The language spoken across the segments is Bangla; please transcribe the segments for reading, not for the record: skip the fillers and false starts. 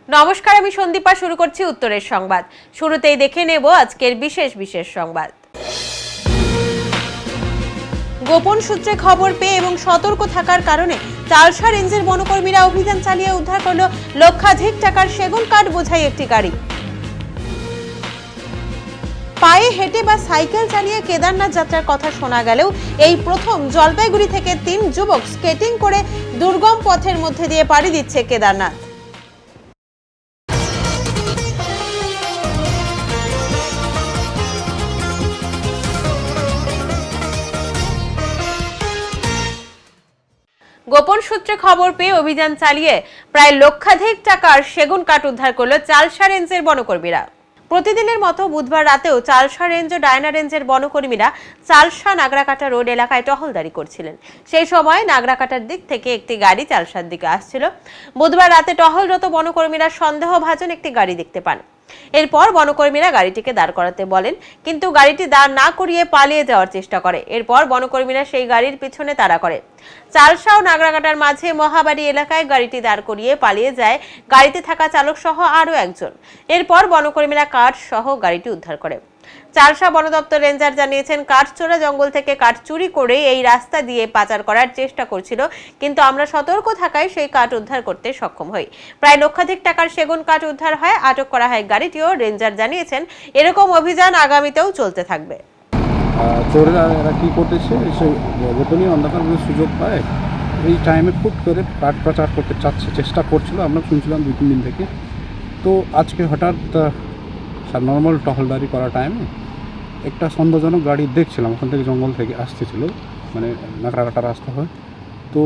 নমস্কার, আমি সন্দীপা। শুরু করছি উত্তরের সংবাদ। শুরুতেই দেখে নেব আজকের বিশেষ সংবাদ। গোপন সূত্রে খবর পেয়ে এবং সতর্ক থাকার কারণে চালসা রেঞ্জের বনকর্মীরা অভিযান চালিয়ে উদ্ধার করল লক্ষাধিক টাকার সেগুন কাঠ বোঝাই একটি গাড়ি। পায়ে হেঁটে বা সাইকেল চালিয়ে কেদারনাথ যাত্রার কথা শোনা গেলেও এই প্রথম জলপাইগুড়ি থেকে 3 যুবক স্কেটিং করে দুর্গম পথের মধ্যে দিয়ে পাড়ি দিচ্ছে কেদারনাথ। গোপন সূত্রে খবর পেয়ে অভিযান চালিয়ে প্রায় লক্ষাধিক টাকার সেগুন কাঠ উদ্ধার করল চালসা রেঞ্জের বনকর্মীরা। প্রতিদিনের মতো বুধবার রাতেও চালসা রেঞ্জ ও ডায়না রেঞ্জের বনকর্মীরা চালসা নাগরাকাটা রোড এলাকায় টহলদারি করছিলেন। সেই সময় নাগরাকাটার দিক থেকে একটি গাড়ি চালসার দিকে আসছিল। বুধবার রাতে টহলরত বনকর্মীরা সন্দেহভাজন একটি গাড়ি দেখতে পান। এরপর বনকর্মীরা গাড়িটিকে দাঁড় করাতে বলেন, কিন্তু গাড়িটি দাঁড় না করিয়ে পালিয়ে যাওয়ার চেষ্টা করে। এরপর বনকর্মীরা সেই গাড়ির পিছনে তাড়া করে। চালসা ও নাগরাকাটার মাঝে মহাবাড়ি এলাকায় গাড়িটি দাঁড় করিয়ে পালিয়ে যায় গাড়িতে থাকা চালক সহ আরও একজন। এরপর বনকর্মীরা কাঠ সহ গাড়িটি উদ্ধার করে। চালসা বন দপ্তর রেঞ্জার জানিয়েছেন, কাঠচোরা জঙ্গল থেকে কাঠ চুরি করে এই রাস্তা দিয়ে পাচার করার চেষ্টা করছিল, কিন্তু আমরা সতর্ক থাকায় সেই কাঠ উদ্ধার করতে সক্ষম হই। প্রায় লক্ষাধিক টাকার সেগুন কাঠ উদ্ধার হয়, আটক করা হয় গাড়িটিও। রেঞ্জার জানিয়েছেন, এরকম অভিযান আগামীতেও চলতে থাকবে। চোরেরা এরা কী করতেছে, যখনই অন্ধকার সুযোগ পায় এই টাইমে ফুট করে কাঠ পাচার করতে চেষ্টা করছিল। আমরা শুনছিলাম 2-3 দিন থেকে। তো আজকে হঠাৎ নর্মাল টহলদারি করা টাইমে একটা সন্দেহজনক গাড়ি দেখছিলাম, ওখান থেকে জঙ্গল থেকে আসতেছিল, মানে নাগরাকাটা রাস্তা হয়। তো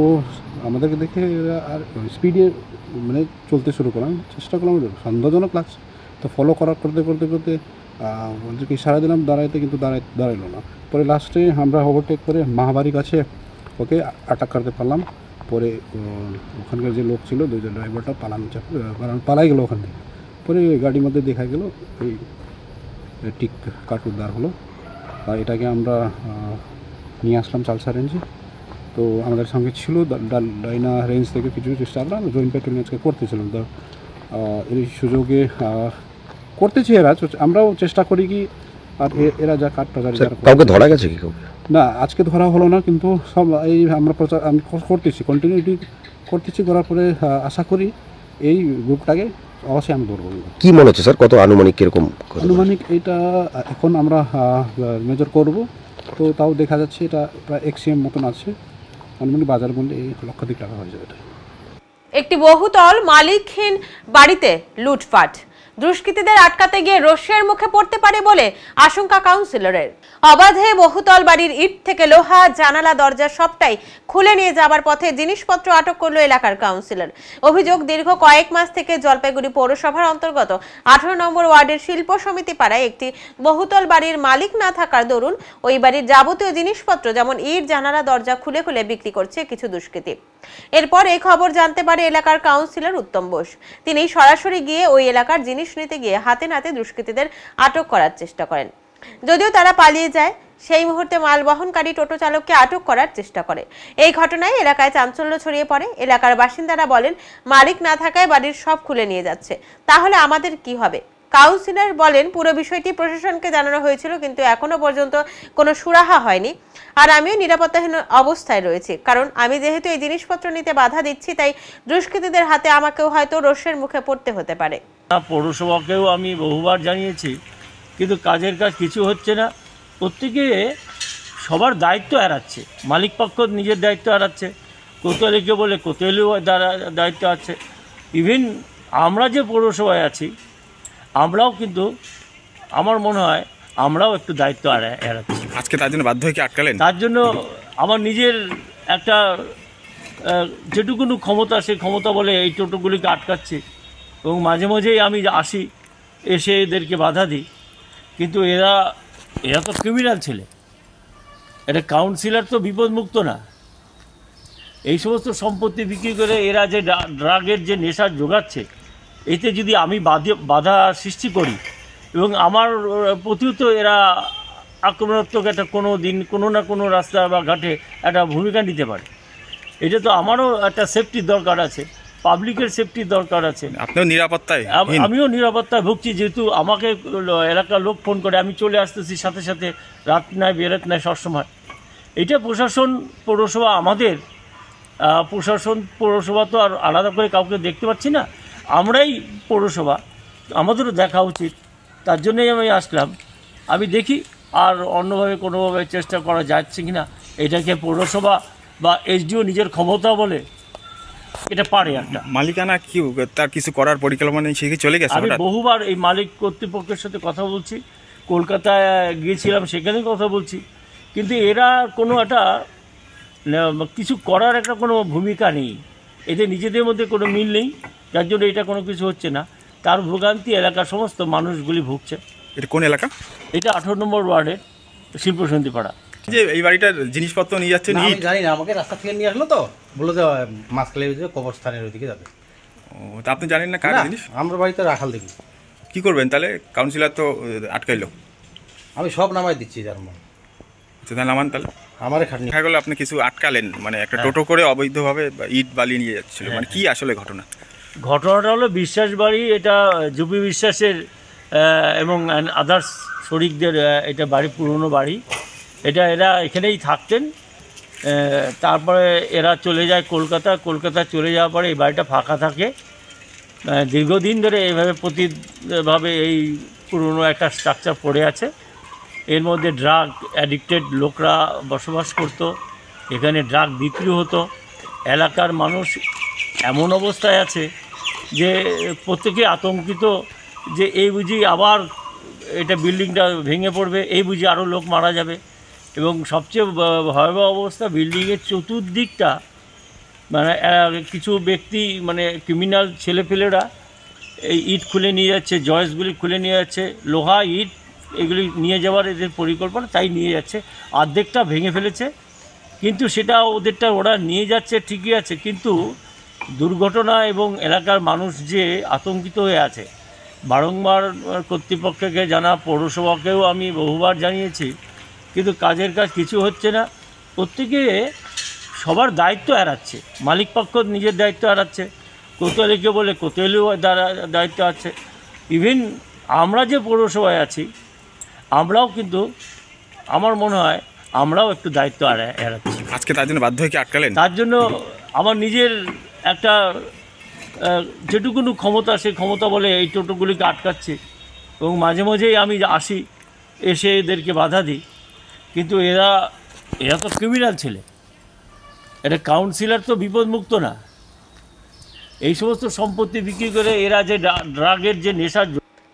আমাদেরকে দেখে আর স্পিডে মানে চলতে শুরু করলাম, চেষ্টা করলাম, সন্দেহজনক লাগছে। তো ফলো করতে ওদেরকে ইশারা দিলাম দাঁড়াইতে, কিন্তু দাঁড়াইলো না। পরে লাস্টে আমরা ওভারটেক করে মহাবাড়ির কাছে ওকে আটক করতে পারলাম। পরে ওখানকার যে লোক ছিল, দুজন ড্রাইভারটা পালাই গেলো ওখান থেকে। পরে গাড়ির মধ্যে দেখা গেল এই ঠিক কাঠ উদ্ধার হলো। এটাকে আমরা নিয়ে আসলাম চালসা রেঞ্জে। তো আমাদের সঙ্গে ছিল ডায়না রেঞ্জ থেকে কিছু চেষ্টা আমরা জয়েন্ট পেট্রোলিং আজকে করতেছিলাম। তো এই সুযোগে করতেছি, আমরাও চেষ্টা করি কি, আর এরা যা কাঠ পাচার কাউকে ধরা গেছে কি? না, আজকে ধরা হলো না, কিন্তু সব এই আমরা আমি করতেছি, কন্টিনিউটি করতেছি। করার পরে আশা করি এই গ্রুপটাকে অবশ্যই আমি ধরবো। কি মনে হচ্ছে স্যার, কত আনুমানিক কিরকম? আনুমানিক এটা এখন আমরা মেজর করব। তো তাও দেখা যাচ্ছে এটা প্রায় XCM মতন আছে। আনুমানিক বাজার মূল্যে এই লক্ষাধিক টাকা হয়ে যাবে। একটি বহুতল মালিকহীন বাড়িতে লুটপাট। দুষ্কৃতীদের আটকাতে গিয়ে রোষের মুখে পড়তে পারে বলে আশঙ্কা কাউন্সিলরের। অবাধে বহুতল বাড়ির ইট থেকে লোহা, জানালা, দরজা সবটাই খুলে নিয়ে যাবার পথে জিনিসপত্র আটক করলো এলাকার কাউন্সিলর। অভিযোগ, দীর্ঘ কয়েক মাস থেকে জলপাইগুড়ি পৌরসভার অন্তর্গত 18 নম্বর ওয়ার্ডের শিল্প সমিতি পাড়ায় একটি বহুতল বাড়ির মালিক না থাকার দরুন ওই বাড়ির যাবতীয় জিনিসপত্র যেমন ইট, জানালা, দরজা খুলে খুলে বিক্রি করছে কিছু দুষ্কৃতী। এরপর এই খবর জানতে পারে এলাকার কাউন্সিলর উত্তম বোস। তিনি সরাসরি গিয়ে ওই এলাকার জিনিস নিতে গিয়ে হাতে নাতে দুষ্কৃতীদের আটক করার চেষ্টা করেন। যদিও তারা পালিয়ে যায়, সেই মুহূর্তে মালবহনকারী টোটো চালককে আটক করার চেষ্টা করে। এই ঘটনায় এলাকায় চাঞ্চল্য ছড়িয়ে পড়ে। এলাকার বাসিন্দারা বলেন, মালিক না থাকায় বাড়ির সব খুলে নিয়ে যাচ্ছে, তাহলে আমাদের কি হবে? কাউন্সিলর বলেন, পুরো বিষয়টি প্রশাসনকে জানানো হয়েছিল, কিন্তু এখনো পর্যন্ত কোনো সুরাহা হয়নি। আর আমিও নিরাপত্তাহীন অবস্থায় রয়েছি, কারণ আমি যেহেতু এই জিনিসপত্র নিতে বাধা দিচ্ছি, তাই দুষ্কৃতীদের হাতে আমাকেও হয়তো রোষের মুখে পড়তে হতে পারে। পৌরসভাকেও আমি বহুবার জানিয়েছি, কিন্তু কাজের কাজ কিছু হচ্ছে না। প্রত্যেকে সবার দায়িত্ব এড়াচ্ছে, মালিক পক্ষ নিজের দায়িত্ব এড়াচ্ছে, কোতোয়ালিকে বলে কোতোয়ালিও দায়িত্ব আছে। ইভেন আমরা যে পৌরসভায় আছি, আমরাও কিন্তু আমার মনে হয় আমরাও একটু দায়িত্ব এড়াচ্ছি। আজকে তার জন্য বাধ্য হয়ে কি আটকালেন? তার জন্য আমার নিজের একটা যেটুকুনো ক্ষমতা, সেই ক্ষমতা বলে এই টোটোগুলিকে আটকাচ্ছি। এবং মাঝে মাঝেই আমি আসি, এসে এদেরকে বাধা দিই, কিন্তু এরা তো ক্রিমিনাল ছেলে। এটা কাউন্সিলর তো বিপদমুক্ত না। এই সমস্ত সম্পত্তি বিক্রি করে এরা যে ড্রাগের যে নেশা যোগাচ্ছে, এতে যদি আমি বাধা সৃষ্টি করি এবং আমার প্রতিও তো এরা আক্রমণাত্মক একটা কোনো না কোনো রাস্তা বা ঘাটে একটা ভূমিকা নিতে পারে। এটা তো আমারও একটা সেফটির দরকার আছে। পাবলিকের সেফটির দরকার আছে। আপনিও নিরাপত্তায় আমিও নিরাপত্তায় ভুগছি, যেহেতু আমাকে এলাকার লোক ফোন করে, আমি চলে আসতেছি সাথে সাথে, রাত নাই বেরাত নাই সবসময়। এটা প্রশাসন, পৌরসভা, আমাদের প্রশাসন, পৌরসভা তো আর আলাদা করে কাউকে দেখতে পাচ্ছি না, আমরাই পৌরসভা, আমাদেরও দেখা উচিত। তার জন্যই আমি আসলাম। আমি দেখি আর অন্যভাবে কোনোভাবে চেষ্টা করা যাচ্ছে কি না। এটাকে পৌরসভা বা এসডিও নিজের ক্ষমতা বলে এটা পারে একটা। মালিকানা কি তার কিছু করার পরিকল্পনা নেই, সে কি চলে গেছে? আমি বহুবার এই মালিক কর্তৃপক্ষের সাথে কথা বলছি, কলকাতায় গিয়েছিলাম, সেখানে কথা বলছি, কিন্তু এরা কোনো একটা কিছু করার একটা কোনো ভূমিকা নেই, এদের নিজেদের মধ্যে কোনো মিল নেই, যার জন্য এটা কোনো কিছু হচ্ছে না। তার ভোগান্তি এলাকার সমস্ত মানুষগুলি ভুগছে। এটা কোন এলাকা? এটা 18 নম্বর ওয়ার্ডের শিল্পসন্ধি পাড়া। যে এই বাড়িটার জিনিসপত্র নিয়ে যাচ্ছে, আমি জানি না, আমাকে রাস্তা থেকে নিয়ে আসলো তো, বললো যে মাঝখালের ওইদিকে কবরস্থানের ওইদিকে যাবে। ও, তা আপনি জানেন না কার জিনিস? আমরা বাড়িতে রাখাল দেখি। কি করবেন তাহলে? কাউন্সিলর তো আটকাইলো। আমি সব নামাই দিচ্ছি যার মন। তাহলে নামান তাহলে। আমারে খাটনি দেখা গেলো আপনি কিছু আটকালেন, মানে একটা টোটো করে অবৈধভাবে ইট বালি নিয়ে যাচ্ছিল, মানে কি আসলে ঘটনা? ঘটনাটা হলো বিশ্বাস বাড়ি, এটা জুপি বিশ্বাসের এবং আদার্স শরিকদের এটা বাড়ি, পুরনো বাড়ি। এটা এরা এখানেই থাকতেন, তারপরে এরা চলে যায় কলকাতা চলে যাওয়ার পরে এই বাড়িটা ফাঁকা থাকে। দীর্ঘদিন ধরে এইভাবে প্রতিভাবে এই পুরনো একটা স্ট্রাকচার পড়ে আছে। এর মধ্যে ড্রাগ অ্যাডিক্টেড লোকরা বসবাস করতো, এখানে ড্রাগ বিক্রি হতো। এলাকার মানুষ এমন অবস্থায় আছে যে প্রত্যেকে আতঙ্কিত, যে এই বুঝি আবার এটা বিল্ডিংটা ভেঙে পড়বে, এই বুঝি আরও লোক মারা যাবে। এবং সবচেয়ে ভয়াবহ অবস্থা, বিল্ডিংয়ের চতুর্দিকটা মানে কিছু ব্যক্তি, মানে ক্রিমিনাল ছেলেপেলেরা এই ইট খুলে নিয়ে যাচ্ছে, জয়েসগুলি খুলে নিয়ে যাচ্ছে, লোহা ইট এগুলি নিয়ে যাওয়ার এদের পরিকল্পনা, তাই নিয়ে যাচ্ছে। অর্ধেকটা ভেঙে ফেলেছে, কিন্তু সেটা ওরা নিয়ে যাচ্ছে ঠিকই আছে, কিন্তু দুর্ঘটনা এবং এলাকার মানুষ যে আতঙ্কিত হয়ে আছে। বারংবার কর্তৃপক্ষকে জানা, পৌরসভাকেও আমি বহুবার জানিয়েছি, কিন্তু কাজের কাজ কিছু হচ্ছে না। প্রত্যেকে সবার দায়িত্ব এড়াচ্ছে, মালিক পক্ষ নিজের দায়িত্ব এড়াচ্ছে, কোতোয়ালিকে বলে কোতোয়ালিও দায়িত্ব আছে। ইভেন আমরা যে পৌরসভায় আছি, আমরাও কিন্তু, আমার মনে হয় আমরাও একটু দায়িত্ব এড়াচ্ছি। আজকে তার জন্য বাধ্য হয়ে কি আটকালেন? তার জন্য আমার নিজের একটা যেটুকুনো ক্ষমতা, সেই ক্ষমতা বলে এই টোটোগুলিকে আটকাচ্ছি, এবং মাঝে মাঝেই আমি আসি, এসে এদেরকে বাধা দিই। কিন্তু এরা তো ক্রিমিনাল ছেলে, এটা কাউন্সিলর তো বিপদমুক্ত না। এই সমস্ত সম্পত্তি বিক্রি করে এরা যে ড্রাগের যে নেশার।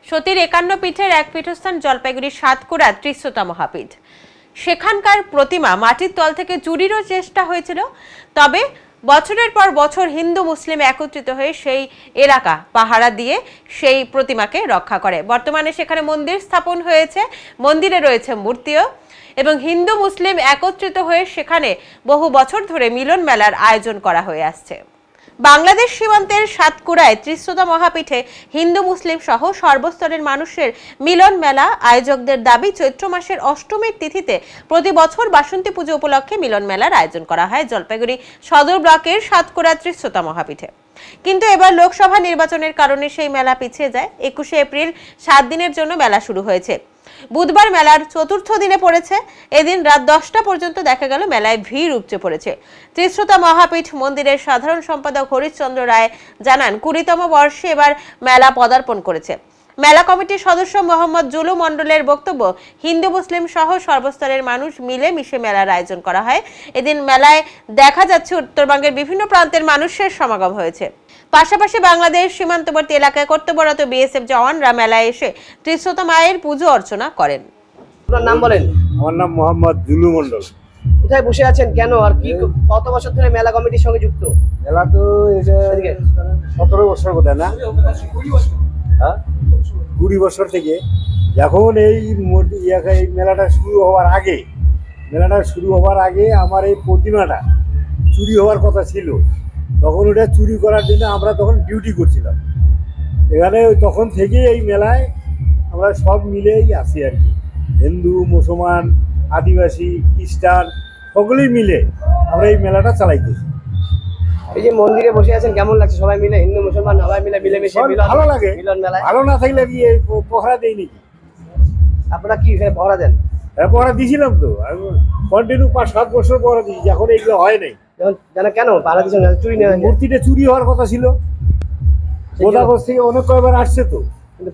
সতীর 51 পীঠের এক পীঠস্থান জলপাইগুড়ির সাতকুড়া ত্রিশোতা মহাপীঠ। সেখানকার প্রতিমা মাটির তল থেকে চুরিরও চেষ্টা হয়েছিল, তবে বছরের পর বছর হিন্দু মুসলিম একত্রিত হয়ে সেই এলাকা পাহারা দিয়ে সেই প্রতিমাকে রক্ষা করে। বর্তমানে সেখানে মন্দির স্থাপন হয়েছে, মন্দিরে রয়েছে মূর্তিও, এবং হিন্দু মুসলিম একত্রিত হয়ে সেখানে বহু বছর ধরে মিলন মেলার আয়োজন করা হয়ে আসছে। বাংলাদেশ সীমান্তের সাতকুড়ায় ত্রিশোতা মহাপীঠে হিন্দু মুসলিম সহ সর্বস্তরের মানুষের মিলন মেলা। আয়োজকদের দাবি, চৈত্র মাসের অষ্টমীর তিথিতে প্রতি বছর বাসন্তী পুজো উপলক্ষে মিলন মেলার আয়োজন করা হয় জলপাইগুড়ি সদর ব্লকের সাতকুড়া ত্রিশোতা মহাপীঠে। কিন্তু এবার লোকসভা নির্বাচনের কারণে সেই মেলা পিছিয়ে যায়। 21শে এপ্রিল 7 দিনের জন্য মেলা শুরু হয়েছে। বুধবার মেলার চতুর্থ দিনে পড়েছে। এদিন রাত 10টা পর্যন্ত দেখা গেল মেলায় ভিড় উপচে পড়েছে। ত্রিশোতা মহাপীঠ মন্দিরের সাধারণ সম্পাদক হরিশচন্দ্র রায় জানান, 20তম বর্ষে এবার মেলা পদার্পণ করেছে। মেলা কমিটির সদস্য মোহাম্মদ জুলু মণ্ডলের বক্তব্য, হিন্দু মুসলিম সহ সর্বস্তরের মানুষ মিলে মিশে মেলার আয়োজন করা হয়। এদিন মেলায় দেখা যাচ্ছে উত্তরবঙ্গের বিভিন্ন প্রান্তের মানুষের সমাগম হয়েছে। পাশাপাশি বাংলাদেশ সীমান্তবর্তী এলাকায় কর্তব্যরত বিএসএফ জওয়ানরা মেলায় এসে ত্রিশোতা মায়ের পুজো অর্চনা করেন। আপনার নাম বলেন? আমার নাম মোহাম্মদ জুলু মণ্ডল। কোথায় বসে আছেন, কেন, আর কি কত বছর ধরে মেলা কমিটির সঙ্গে যুক্ত? মেলা তো 17 বছর বোধ হয় না, 20 বছর থেকে। এখন এই মেলাটা শুরু হওয়ার আগে আমার এই প্রতিমাটা চুরি হওয়ার কথা ছিল। তখন ওটা চুরি করার জন্য আমরা তখন ডিউটি করছিলাম এখানে। তখন থেকেই এই মেলায় আমরা সব মিলেই আসি আর কি, হিন্দু মুসলমান আদিবাসী খ্রিস্টান সকলেই মিলে আমরা এই মেলাটা চালাইতেছি। এই যে মন্দিরে বসে আছেন কেমন লাগছে সবাই মিলে হিন্দু মুসলমান সবাই মিলে মিলেমিশে ভালো লাগে। মিলন মেলায়? ভালো না থাকলে কি এই পহরা দেই নাকি? আপনারা কি এখানে পহরা দেন? হ্যাঁ, পহরা দিয়েছিলাম তো, আমি কন্টিনিউ 5-7 বছর পহরা দিয়েছি, এখন এগুলো হয় নাই। কেন পাহারা দিচ্ছেন? চুরি নেওয়া যায়। মূর্তিটা চুরি হওয়ার কথা ছিল, গোদাগঞ্জ থেকে অনেক কয়বার আসছে তো, কিন্তু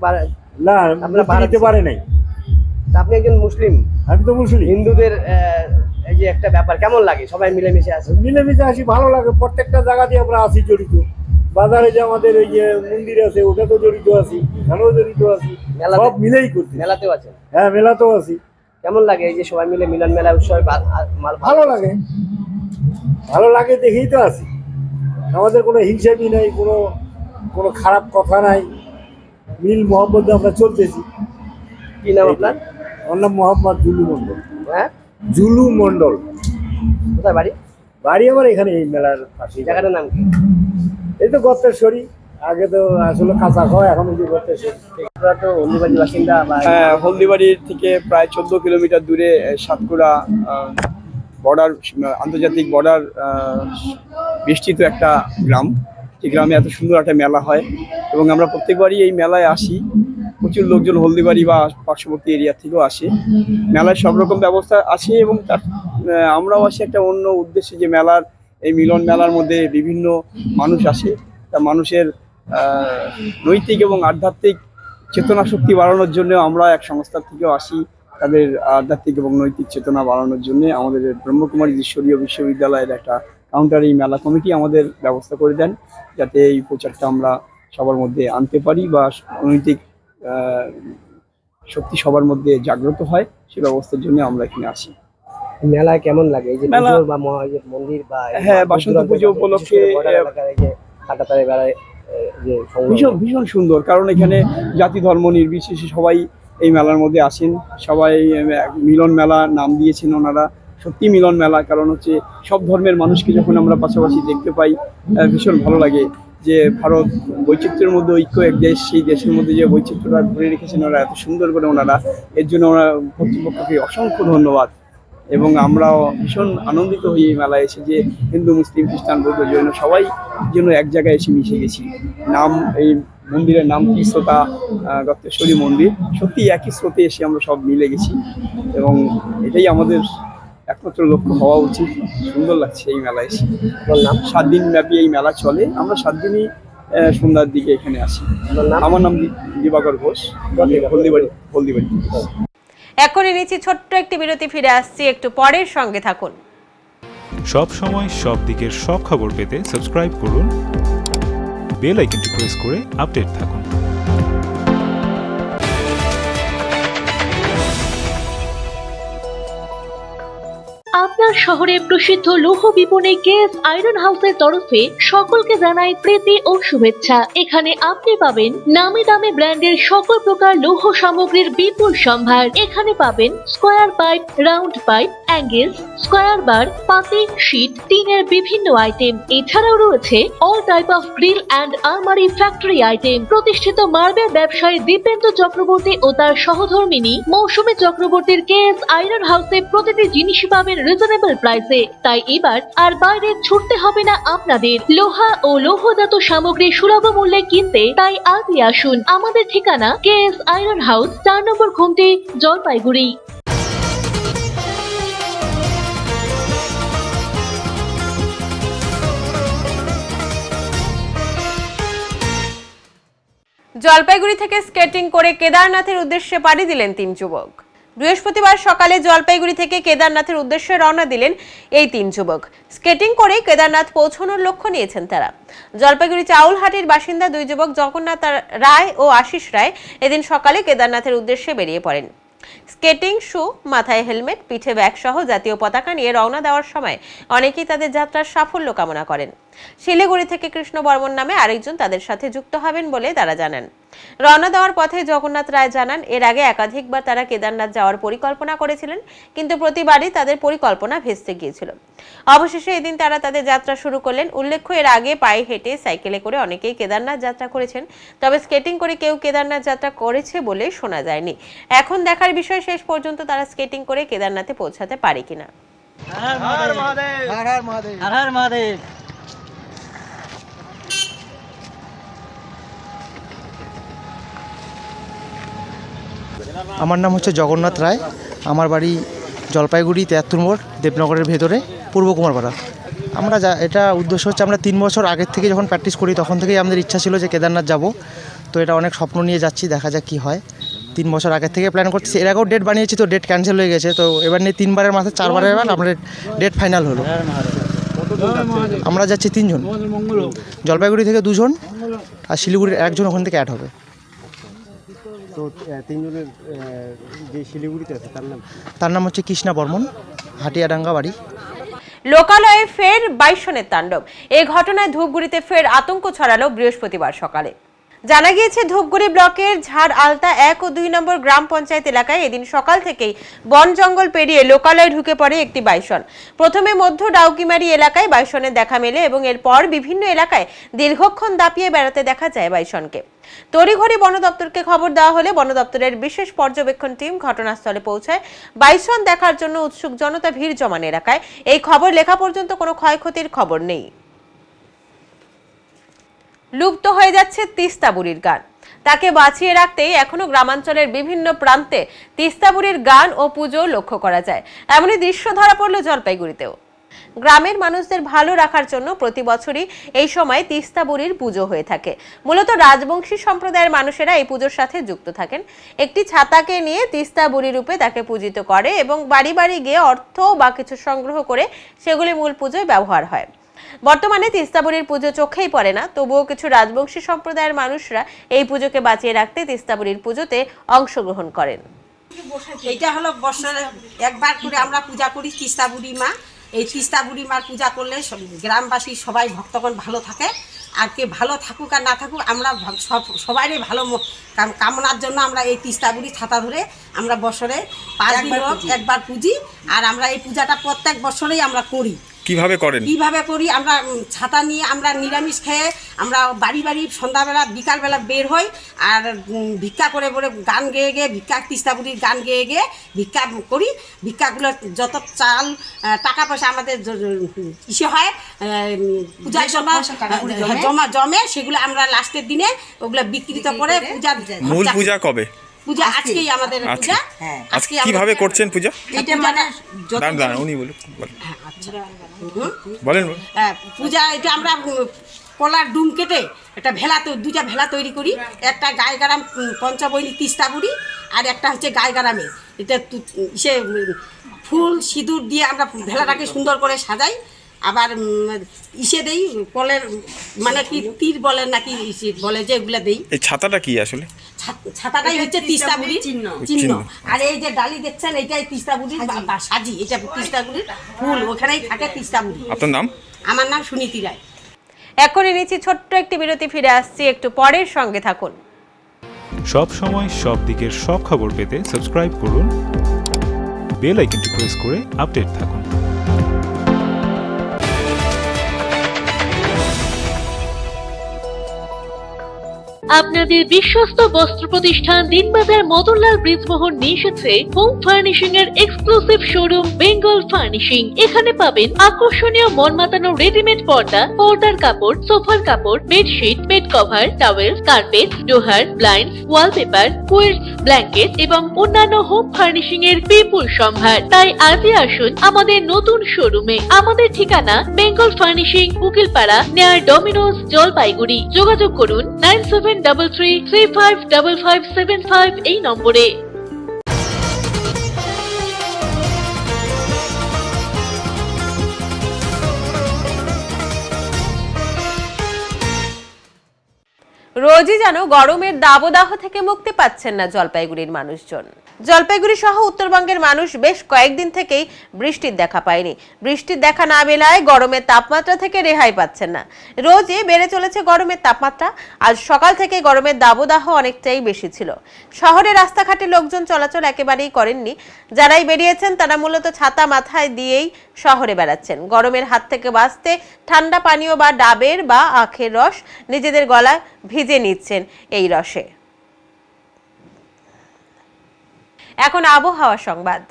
না আপনারা মূর্তি দিতে পারে নাই। তা আপনি একজন মুসলিম, আমি তো মুসলিম। হিন্দুদের এই যে একটা ব্যাপার কেমন লাগে সবাই মিলেমিশে আছে? মিলেমিশে আসি, ভালো লাগে। প্রত্যেকটা জায়গাতে আমরা আছি জড়িত। বাজারে যে আমাদের এই যে মন্দির আছে ওটা তো জড়িত আছি, এখানেও জড়িত আছি, সব মিলেই করছি। মেলাতেও আছেন? হ্যাঁ, মেলাতেও আছি। কেমন লাগে এই যে সবাই মিলে মিলন মেলা উৎসবে ভালো লাগে, ভালো লাগে দেখেই তো আছি। আমাদের কোনো হিংসামি নাই, কোনো খারাপ কথা নাই, মিল মোহাম্মদ আমরা চলতেছি। কি নাম আপনার? আমার নাম মোহাম্মদ জুলু মন্ডল। হ্যাঁ, জুলু মন্ডল। কোথায় বাড়ি? বাড়ি আমার এখানে এই মেলার পাশে। জায়গাটার নাম কি? এই তো গর্তেশ্বরী, আগে তো আসলে কাঁচা খাওয়া, এখন এই যে গর্তেশ্বরী। আপনারা তো হলদিবাড়ির বাসিন্দা বা হলদিবাড়ির থেকে প্রায় 14 কিলোমিটার দূরে সাতকুড়া বর্ডার, আন্তর্জাতিক বর্ডার বেষ্টিত একটা গ্রাম। এই গ্রামে এত সুন্দর একটা মেলা হয় এবং আমরা প্রত্যেকবারই এই মেলায় আসি। প্রচুর লোকজন হলদিবাড়ি বা পার্শ্ববর্তী এরিয়া থেকেও আসে। মেলায় সব রকম ব্যবস্থা আছে এবং আমরাও আসি একটা অন্য উদ্দেশ্যে, যে মেলার এই মিলন মেলার মধ্যে বিভিন্ন মানুষ আসে, তা মানুষের নৈতিক এবং আধ্যাত্মিক চেতনা শক্তি বাড়ানোর জন্য আমরা এক সংস্থার থেকেও আসি, তাদের আধ্যাত্মিক এবং নৈতিক চেতনা বাড়ানোর জন্য। আমাদের ব্রহ্মকুমারী ঈশ্বরীয় বিশ্ববিদ্যালয়ের একটা কাউন্টার এই মেলা কমিটি আমাদের ব্যবস্থা করে দেন, যাতে এই প্রচারটা আমরা সবার মধ্যে আনতে পারি বা নৈতিক শক্তি সবার মধ্যে জাগ্রত হয়, সে ব্যবস্থার জন্য আমরা এখানে আসি। মেলায় কেমন লাগে এই যে মেলা বা মন্দির বা হ্যাঁ, বাসন্তী পুজো উপলক্ষে কাটাতারে বেড়ায় যে ভীষণ সুন্দর, কারণ এখানে জাতি ধর্ম নির্বিশেষে সবাই এই মেলার মধ্যে আসেন। সবাই মিলন মেলা নাম দিয়েছেন ওনারা, সত্যি মিলন মেলা। কারণ হচ্ছে সব ধর্মের মানুষকে যখন আমরা পাশাপাশি দেখতে পাই, ভীষণ ভালো লাগে। যে ভারত বৈচিত্র্যের মধ্যে ঐক্য এক দেশ, সেই দেশের মধ্যে যে বৈচিত্র্যটা ধরে রেখেছেন ওরা এত সুন্দর করে ওনারা, এর জন্য ওরা কর্তৃপক্ষকে অসংখ্য ধন্যবাদ। এবং আমরাও ভীষণ আনন্দিত হই এই মেলায় এসে, যে হিন্দু মুসলিম খ্রিস্টান বৌদ্ধ জৈন সবাই যেন এক জায়গায় এসে মিশে গেছি। এই মন্দিরের নাম কি শ্রোতা গর্তেশ্বরী মন্দির, সত্যি একই স্রোতে এসে আমরা সব মিলে গেছি এবং এটাই আমাদের একমাত্র লক্ষ্য হওয়া উচিত। সুন্দর লাগছে এই মেলায় এসে। 7 দিন ব্যাপী এই মেলা চলে, আমরা 7 দিনই সন্ধ্যার দিকে এখানে আসি। আমার নাম দিবাকর ঘোষ, হলদিবাড়ি। এখনই নিচ্ছি ছোট্ট একটি বিরতি, ফিরে আসছি একটু পরের, সঙ্গে থাকুন। সব সময় সব দিকের সব খবর পেতে সাবস্ক্রাইব করুন, বেল আইকনটি প্রেস করে আপডেট থাকুন। আপনার শহরে প্রসিদ্ধ লৌহ বিপণী কেএস আয়রন হাউসের তরফে সকলকে জানাই প্রীতি ও শুভেচ্ছা। এখানে আপনি পাবেন নামি দামি ব্র্যান্ডের সকল প্রকার লৌহ সামগ্রীর বিপুল সম্ভার। এখানে পাবেন square pipe, round pipe, angles, square bar, পাতি, শীট, টিনের বিভিন্ন আইটেম। এছাড়াও রয়েছে all type of grill and আলমারি ফ্যাক্টরি আইটেম। প্রতিষ্ঠিত মার্বেল ব্যবসায়ী দীপেন্দ্র চক্রবর্তী ও তার সহধর্মিনী মৌসুমী চক্রবর্তীর কেএস আয়রন হাউসে প্রতিটি জিনিসই পাবেন রিজনেবল প্রাইসে। তাই এবার আর বাইরে ছুটতে হবে না আপনাদের। লোহা ও লৌহজাত সামগ্রী সুলভ মূল্যে কিনতে তাই আজই আসুন। আমাদের ঠিকানা কেএস আয়রন হাউস, 4 নম্বর ঘুমটি, জলপাইগুড়ি। জলপাইগুড়ি থেকে স্কেটিং করে কেদারনাথের উদ্দেশ্যে পাড়ি দিলেন 3 যুবক। বৃহস্পতিবার সকালে জলপাইগুড়ি থেকে কেদারনাথের উদ্দেশ্যে রওনা দিলেন এই 3 যুবক। স্কেটিং করে কেদারনাথ পৌঁছানোর লক্ষ্য নিয়েছেন তারা। জলপাইগুড়ি চাউলহাটির বাসিন্দা 2 যুবক জগন্নাথ রায় ও আশিস রায় এদিন সকালে কেদারনাথের উদ্দেশ্যে বেরিয়ে পড়েন। স্কেটিং শু, মাথায় হেলমেট, পিঠে ব্যাগ সহ জাতীয় পতাকা নিয়ে রওনা দেওয়ার সময় অনেকেই তাদের যাত্রার সাফল্য কামনা করেন। শিলিগুড়ি থেকে কৃষ্ণ বর্মন নামে আরেকজন তাদের সাথে যুক্ত হবেন বলে তারা জানান। রওনা দেওয়ার পথে জগন্নাথ রায় জানান, এর আগে একাধিকবার তারা কেদারনাথ যাওয়ার পরিকল্পনা করেছিলেন, কিন্তু প্রতিবারই তাদের পরিকল্পনা ভেস্তে গিয়েছিল। অবশেষে এদিন তারা তাদের যাত্রা শুরু করলেন। উল্লেখ্য, এর আগে পায়ে হেঁটে, সাইকেলে করে অনেকেই কেদারনাথ যাত্রা করেছেন, তবে স্কেটিং করে কেউ কেদারনাথ যাত্রা করেছে বলে শোনা যায়নি। এখন দেখার বিষয় শেষ পর্যন্ত তারা স্কেটিং করে কেদারনাথে পৌঁছাতে পারে কিনা। আমার নাম হচ্ছে জগন্নাথ রায়। আমার বাড়ি জলপাইগুড়ি ৭৩ মোড়, দেবনগরের ভেতরে, পূর্ব কুমারপাড়া। আমরা এটা উদ্দেশ্য হচ্ছে, আমরা 3 বছর আগের থেকে যখন প্র্যাকটিস করি তখন থেকেই আমাদের ইচ্ছা ছিল যে কেদারনাথ যাব। তো এটা অনেক স্বপ্ন নিয়ে যাচ্ছি, দেখা যাক কী হয়। 3 বছর আগের থেকে প্ল্যান করতেছি। এর আগেও ডেট বানিয়েছি, তো ডেট ক্যান্সেল হয়ে গেছে। তো এবার নিয়ে 3 বারের মাথায় 4 বারের এবার আমাদের ডেট ফাইনাল হলো। আমরা যাচ্ছি 3 জন, জলপাইগুড়ি থেকে 2 জন, আর শিলিগুড়ির 1 জন ওখান থেকে অ্যাড হবে। তো 3 জনের যে শিলিগুড়িতে আছে তার নাম হচ্ছে কৃষ্ণা বর্মন, হাটিয়াডাঙ্গা বাড়ি। লোকালয়ে ফের বাইসনের তাণ্ডব। এই ঘটনায় ধূপগুড়িতে ফের আতঙ্ক ছড়ালো বৃহস্পতিবার সকালে। জানা গিয়েছে ধূপগুড়ি ব্লকের ঝাড় আলতা 1 ও 2 নম্বর গ্রাম পঞ্চায়েত এলাকায় এদিন সকাল থেকেই বন জঙ্গল পেরিয়ে লোকালয়ে ঢুকে পড়ে একটি বাইসন। প্রথমে মধ্য ডাউকিমারি এলাকায় বাইসনের দেখা মেলে এবং এরপর বিভিন্ন এলাকায় দীর্ঘক্ষণ দাপিয়ে বেড়াতে দেখা যায় বাইসনকে। তড়িঘড়ি বন দপ্তরকে খবর দেওয়া হলে বন দপ্তরের বিশেষ পর্যবেক্ষণ টিম ঘটনাস্থলে পৌঁছায়। বাইসন দেখার জন্য উৎসুক জনতা ভিড় জমান এলাকায়। এই খবর লেখা পর্যন্ত কোনো ক্ষয়ক্ষতির খবর নেই। লুপ্ত হয়ে যাচ্ছে তিস্তা বুড়ির গান। তাকে বাঁচিয়ে রাখতেই এখনো গ্রামাঞ্চলের বিভিন্ন প্রান্তে তিস্তা বুড়ির গান ও পুজো লক্ষ্য করা যায়। এমনই দৃশ্য ধরা পড়ল জলপাইগুড়িতেও। গ্রামের মানুষদের ভালো রাখার জন্য প্রতি বছরই এই সময় তিস্তা বুড়ির পুজো হয়ে থাকে। মূলত রাজবংশী সম্প্রদায়ের মানুষেরা এই পুজোর সাথে যুক্ত থাকেন। একটি ছাতাকে নিয়ে তিস্তা বুড়ি রূপে তাকে পূজিত করে এবং বাড়ি বাড়ি গিয়ে অর্থ বা কিছু সংগ্রহ করে সেগুলি মূল পুজোয় ব্যবহার হয়। বর্তমানে তিস্তা বুড়ির পুজো চোখেই পড়ে না, তবুও কিছু রাজবংশী সম্প্রদায়ের মানুষরা এই পুজোকে বাঁচিয়ে রাখতে তিস্তা বুড়ির পুজোতে অংশগ্রহণ করেন। এটা হলো বছরে একবার করে আমরা পূজা করি তিস্তা বুড়ি মা। এই তিস্তা বুড়ি মার পূজা করলে গ্রামবাসী সবাই ভক্তগণ ভালো থাকে। আর কে ভালো থাকুক আর না থাকুক, আমরা সবারই ভালো কামনার জন্য আমরা এই তিস্তা বুড়ি ছাতা ধরে আমরা বছরে 5 দিন একবার পুজি। আর আমরা এই পূজাটা প্রত্যেক বছরেই আমরা করি। কিভাবে করেন? কিভাবে করি, আমরা ছাতা নিয়ে আমরা নিরামিষ খেয়ে আমরা বাড়ি বাড়ি সন্ধ্যাবেলা বিকালবেলা বের হই আর ভিক্ষা করে করে গান গেয়ে গিয়ে ভিক্ষা তিস্তা বুড়ির গান গেয়ে গিয়ে ভিক্ষা করি। ভিক্ষাগুলো যত চাল টাকা পয়সা আমাদের ইসে হয় পূজার জমা জমে, সেগুলো আমরা লাস্টের দিনে ওগুলো বিকৃত করে পূজা। মূল পূজা কবে? পূজা আজকেই আমাদের পূজা। আজকে কিভাবে করছেন পূজা? এটা মানে উনি বলুন। বলেন। পূজা এটা আমরা কলার ডুম কেটে একটা ভেলা, 2টা ভেলা তৈরি করি। একটা গায়গারাম পঞ্চবৈনী তিস্তা বুড়ি আর একটা হচ্ছে গায়গারামে। এটা সে ফুল সিঁদুর দিয়ে আমরা ভেলাটাকে সুন্দর করে সাজাই। আবার ইসে দেই কলের মানে কি তীর বলেন নাকি বলে যে এগুলা দেই। এই ছাতাটা কি আসলে? ছাতাটাই হচ্ছে তিস্তা বুড়ির চিহ্ন। আর এই যে ডালি দেখছেন এটাই তিস্তা বুড়ির সাজি। এটা তিস্তা বুড়ির ফুল, ওখানেই থাকে তিস্তা বুড়ি। আপনার নাম? আমার নাম সুনীতি রায়। এখনই নিচ্ছি ছোট্ট একটি বিরতি, ফিরে আসছি একটু পরের, সঙ্গে থাকুন। সব সময় সব দিকের সব খবর পেতে সাবস্ক্রাইব করুন, বেল আইকনটি প্রেস করে আপডেট থাকুন। আপনাদের বিশ্বস্ত বস্ত্র প্রতিষ্ঠান দিনবাজার মদনলাল ব্রিজমোহন নিয়ে এসেছে হোম ফার্নিশিং এর এক্সক্লুসিভ শোরুম বেঙ্গল ফার্নিশিং। এখানে পাবেন আকর্ষণীয় মন মাতানো রেডিমেড পর্দা, পর্দার কাপড়, সোফার কাপড়, bedsheet, bed cover, towel, carpet, ডোহার, ব্লাইন্ডস, ওয়ালপেপার, কুইলস, ব্ল্যাঙ্কেট এবং অন্যান্য হোম ফার্নিশিং এর বিপুল সম্ভার। তাই আজই আসুন আমাদের নতুন শোরুমে। আমাদের ঠিকানা Bengal furnishing, Ukilpara, near Domino's, Jalpaiguri. যোগাযোগ করুন 9733355575 এই নম্বরে। রোজই যেন গরমের দাবদাহ থেকে মুক্তি পাচ্ছেন না জলপাইগুড়ির মানুষজন। জলপাইগুড়ি সহ উত্তরবঙ্গের মানুষ বেশ কয়েকদিন থেকেই বৃষ্টির দেখা পায়নি। বৃষ্টির দেখা না মেলায় গরমের তাপমাত্রা থেকে রেহাই পাচ্ছেন না। রোজই বেড়ে চলেছে গরমের তাপমাত্রা। আজ সকাল থেকে গরমের দাবদাহ অনেকটাই বেশি ছিল। শহরে রাস্তাঘাটে লোকজন চলাচল একেবারেই করেননি। যারাই বেরিয়েছেন তারা মূলত ছাতা মাথায় দিয়েই শহরে বেড়াচ্ছেন। গরমের হাত থেকে বাঁচতে ঠান্ডা পানীয় বা ডাবের বা আখের রস নিজেদের গলায় ভিজে নিচ্ছেন এই রসে। এখন আবহাওয়া সংবাদ।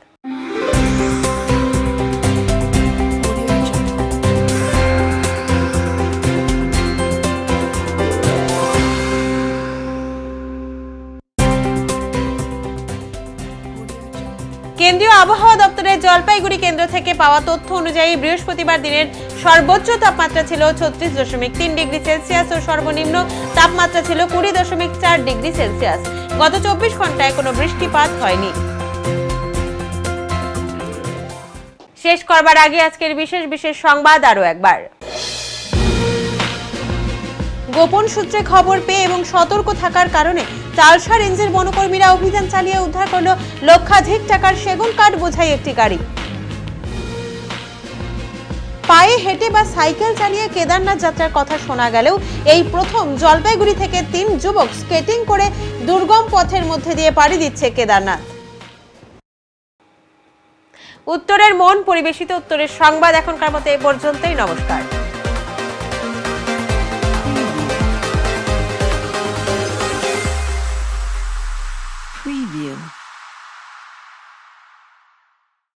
কেন্দ্রীয় আবহাওয়া দপ্তরের জলপাইগুড়ি কেন্দ্র থেকে পাওয়া তথ্য অনুযায়ী বৃহস্পতিবার দিনের সর্বোচ্চ তাপমাত্রা ছিল 36.3 ডিগ্রি সেলসিয়াস ও সর্বনিম্ন তাপমাত্রা ছিল 20.4 ডিগ্রি সেলসিয়াস। গত 24 ঘন্টায় কোনো বৃষ্টিপাত হয়নি। শেষ করবার আগে আজকের বিশেষ সংবাদ আরো একবার। গোপন সূত্রে খবর পেয়ে এবং সতর্ক থাকার কারণে তালসা রেঞ্জের বনকর্মীরা অভিযান চালিয়ে উদ্ধার করলো লক্ষাধিক টাকার সেগুন কাঠ বোঝাই একটি গাড়ি। পায়ে হেঁটে বা সাইকেল চালিয়ে কেদারনাথ যাত্রার কথা শোনা গেলেও এই প্রথম জলপাইগুড়ি থেকে 3 যুবক স্কেটিং করে দুর্গম পথের মধ্যে দিয়ে পাড়ি দিচ্ছে কেদারনাথ। উত্তরের মন পরিবেশিত উত্তরের সংবাদ এখনকার মতো এ পর্যন্তই। নমস্কার। Preview.